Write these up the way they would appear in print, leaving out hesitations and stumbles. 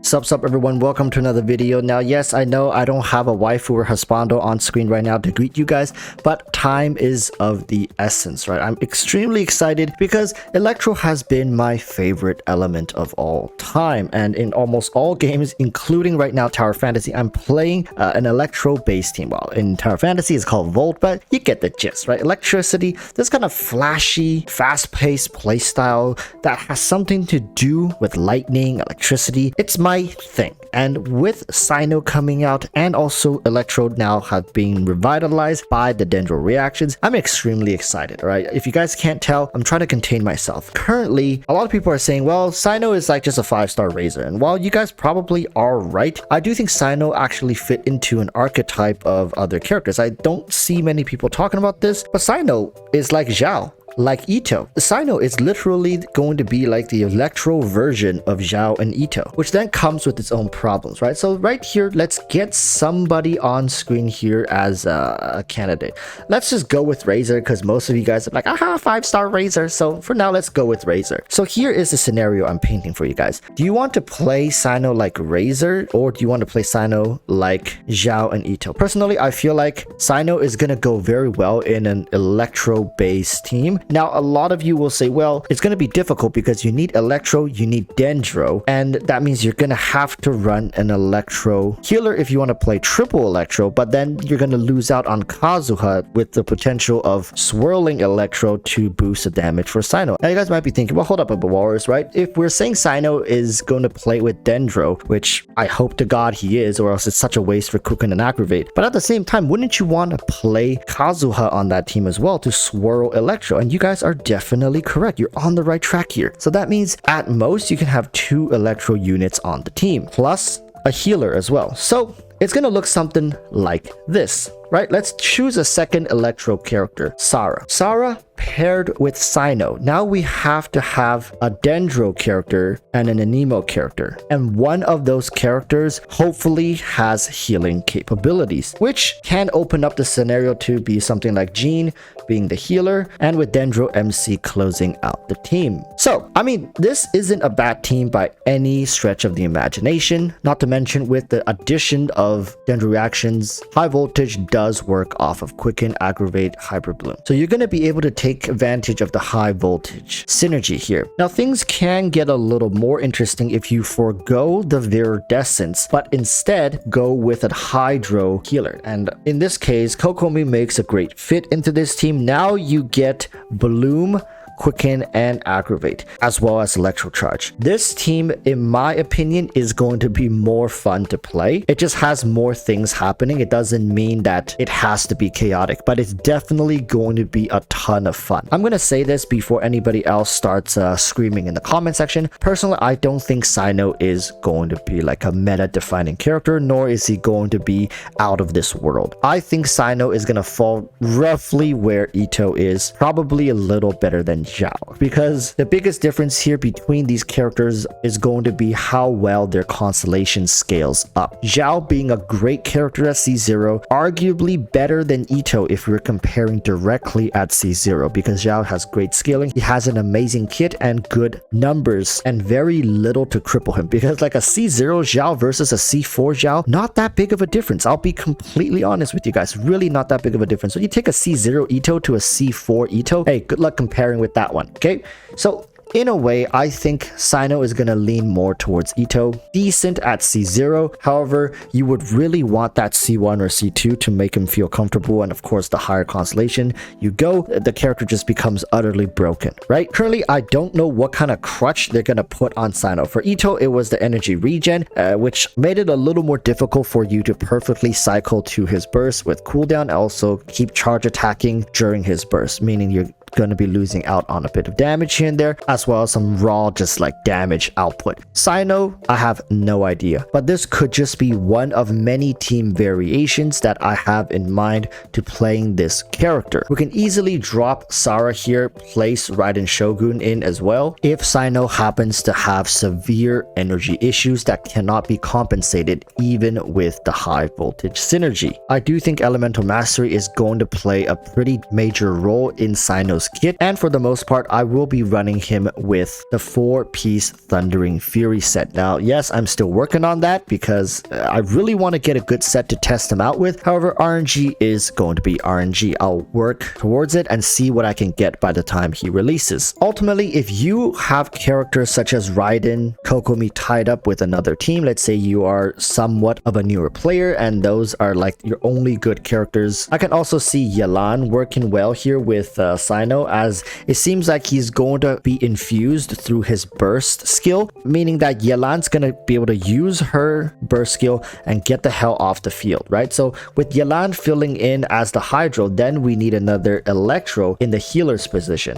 Sup everyone, welcome to another video. Now yes, I know I don't have a waifu or husbando on screen right now to greet you guys, but time is of the essence, right? I'm extremely excited because Electro has been my favorite element of all time, and in almost all games, including right now Tower Fantasy, I'm playing an Electro base team. Well, in Tower Fantasy it's called Volt, but you get the gist, right? Electricity, this kind of flashy, fast-paced playstyle that has something to do with lightning, electricity. It's my thing. And with Cyno coming out and also Electro now have been revitalized by the Dendro reactions, I'm extremely excited, right? If you guys can't tell, I'm trying to contain myself. Currently, a lot of people are saying, well, Cyno is like just a 5-star Razor. And while you guys probably are right, I do think Cyno actually fit into an archetype of other characters. I don't see many people talking about this, but Cyno is like Zhao, like Ito. Cyno is literally going to be like the Electro version of Zhao and Ito, which then comes with its own problems, right? So right here, let's get somebody on screen here as a candidate. Let's just go with Razor because most of you guys are like, aha, 5-star Razor. So for now, let's go with Razor. So here is the scenario I'm painting for you guys. Do you want to play Cyno like Razor, or do you want to play Cyno like Zhao and Ito? Personally, I feel like Cyno is going to go very well in an Electro-based team. Now, a lot of you will say, well, it's going to be difficult because you need Electro, you need Dendro, and that means you're going to have to run an Electro healer if you want to play triple Electro, but then you're going to lose out on Kazuha with the potential of swirling Electro to boost the damage for Cyno. Now, you guys might be thinking, well, hold up, Walrus, right? If we're saying Cyno is going to play with Dendro, which I hope to God he is, or else it's such a waste for Kuken and Aggravate, but at the same time, wouldn't you want to play Kazuha on that team as well to swirl Electro? And you guys are definitely correct. You're on the right track here. So that means at most you can have 2 Electro units on the team, plus a healer as well. So it's going to look something like this, right? Let's choose a second Electro character, Sarah. Sarah paired with Cyno. Now we have to have a Dendro character and an Anemo character. And one of those characters hopefully has healing capabilities, which can open up the scenario to be something like Jean being the healer, and with Dendro MC closing out the team. So, I mean, this isn't a bad team by any stretch of the imagination. Not to mention with the addition of Dendro reactions, high voltage does work off of Quicken, Aggravate, Hyper Bloom. So you're going to be able to take advantage of the high voltage synergy here. Now things can get a little more interesting if you forego the Viridescence, but instead go with a Hydro healer. And in this case, Kokomi makes a great fit into this team. Now you get Bloom, Quicken, and Aggravate, as well as Electro Charge. This team, in my opinion, is going to be more fun to play. It just has more things happening. It doesn't mean that it has to be chaotic, but it's definitely going to be a ton of fun. I'm going to say this before anybody else starts screaming in the comment section. Personally, I don't think Cyno is going to be like a meta-defining character, nor is he going to be out of this world. I think Cyno is going to fall roughly where Ito is, probably a little better than Zhao, because the biggest difference here between these characters is going to be how well their constellation scales up. Zhao being a great character at C0, arguably better than Ito if we're comparing directly at C0, because Zhao has great scaling, he has an amazing kit and good numbers, and very little to cripple him, because like a C0 Zhao versus a C4 Zhao, not that big of a difference. I'll be completely honest with you guys, really not that big of a difference. So you take a C0 Ito to a C4 Ito, hey, good luck comparing with that one. Okay, so in a way, I think Cyno is going to lean more towards Ito. Decent at C0. However, you would really want that C1 or C2 to make him feel comfortable. And of course, the higher constellation you go, the character just becomes utterly broken, right? Currently, I don't know what kind of crutch they're going to put on Cyno. For Ito, it was the energy regen, which made it a little more difficult for you to perfectly cycle to his burst with cooldown. Also, keep charge attacking during his burst, meaning you're going to be losing out on a bit of damage here and there, as well as some raw just like damage output. Cyno, I have no idea, but this could just be one of many team variations that I have in mind to playing this character. We can easily drop Sarah here, place Raiden Shogun in as well if Cyno happens to have severe energy issues that cannot be compensated even with the high voltage synergy. I do think Elemental Mastery is going to play a pretty major role in Cyno's Boss kit, and for the most part I will be running him with the 4-piece Thundering Fury set. Now yes, I'm still working on that because I really want to get a good set to test him out with. However, RNG is going to be RNG. I'll work towards it and see what I can get by the time he releases. Ultimately, if you have characters such as Raiden, Kokomi tied up with another team, let's say you are somewhat of a newer player and those are like your only good characters, I can also see Yelan working well here with Cyno, as it seems like he's going to be infused through his burst skill, meaning that Yelan's going to be able to use her burst skill and get the hell off the field, right? So with Yelan filling in as the Hydro, then we need another Electro in the healer's position.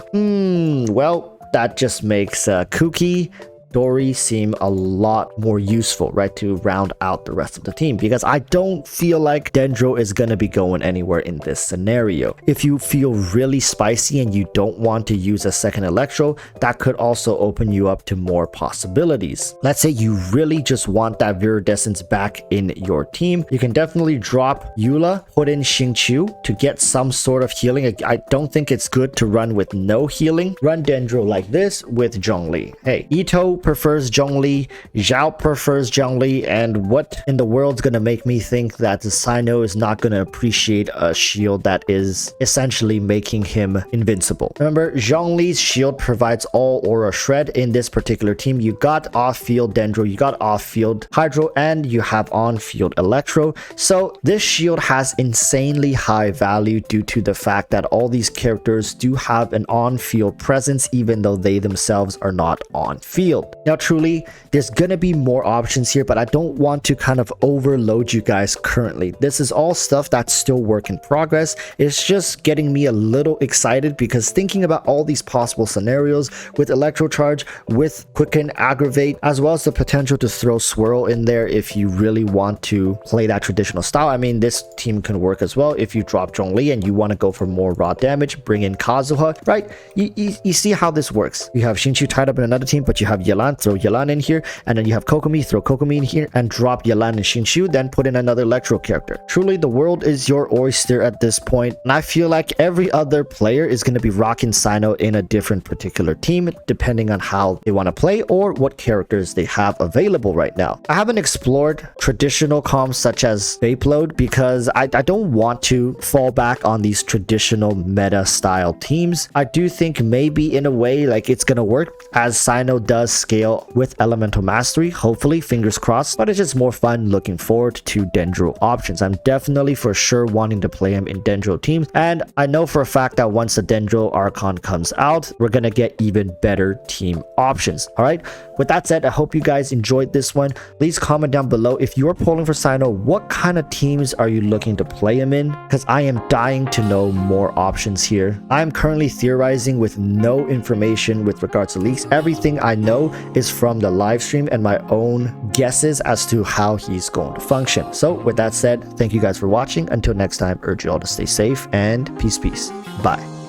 Well, that just makes Kuki, Dory seem a lot more useful, right, to round out the rest of the team, because I don't feel like Dendro is going to be going anywhere in this scenario. If you feel really spicy and you don't want to use a second Electro, that could also open you up to more possibilities. Let's say you really just want that Viridescence back in your team. You can definitely drop Eula, put in Xingqiu to get some sort of healing. I don't think it's good to run with no healing. Run Dendro like this with Zhongli. Hey, Ito prefers Zhongli, Zhao prefers Zhongli, and what in the world's gonna make me think that the Cyno is not gonna appreciate a shield that is essentially making him invincible? Remember, Zhongli's shield provides all aura shred. In this particular team, you got off-field Dendro, you got off-field Hydro, and you have on-field Electro. So this shield has insanely high value due to the fact that all these characters do have an on-field presence even though they themselves are not on-field. Now truly, there's gonna be more options here, but I don't want to kind of overload you guys currently. This is all stuff that's still work in progress. It's just getting me a little excited because thinking about all these possible scenarios with Electro Charge, with Quicken, Aggravate, as well as the potential to throw Swirl in there if you really want to play that traditional style. I mean, this team can work as well. If you drop Zhongli and you want to go for more raw damage, bring in Kazuha, right? You see how this works. You have Xingqiu tied up in another team, but you have Yelan, throw Yelan in here, and then you have Kokomi, throw Kokomi in here, and drop Yelan and Xingqiu, then put in another Electro character. Truly, the world is your oyster at this point, and I feel like every other player is going to be rocking Cyno in a different particular team, depending on how they want to play or what characters they have available right now. I haven't explored traditional comps such as Vapeload because I don't want to fall back on these traditional meta style teams. I do think maybe in a way like it's going to work as Cyno does scale with Elemental Mastery, hopefully, fingers crossed, but it's just more fun looking forward to Dendro options. I'm definitely for sure wanting to play him in Dendro teams, and I know for a fact that once the Dendro Archon comes out, we're gonna get even better team options. All right, with that said, I hope you guys enjoyed this one. Please comment down below if you're polling for Cyno, what kind of teams are you looking to play him in, because I am dying to know more options here. I'm currently theorizing with no information with regards to leaks. Everything I know is from the live stream and my own guesses as to how he's going to function. So with that said, thank you guys for watching. Until next time, urge you all to stay safe and peace. Bye.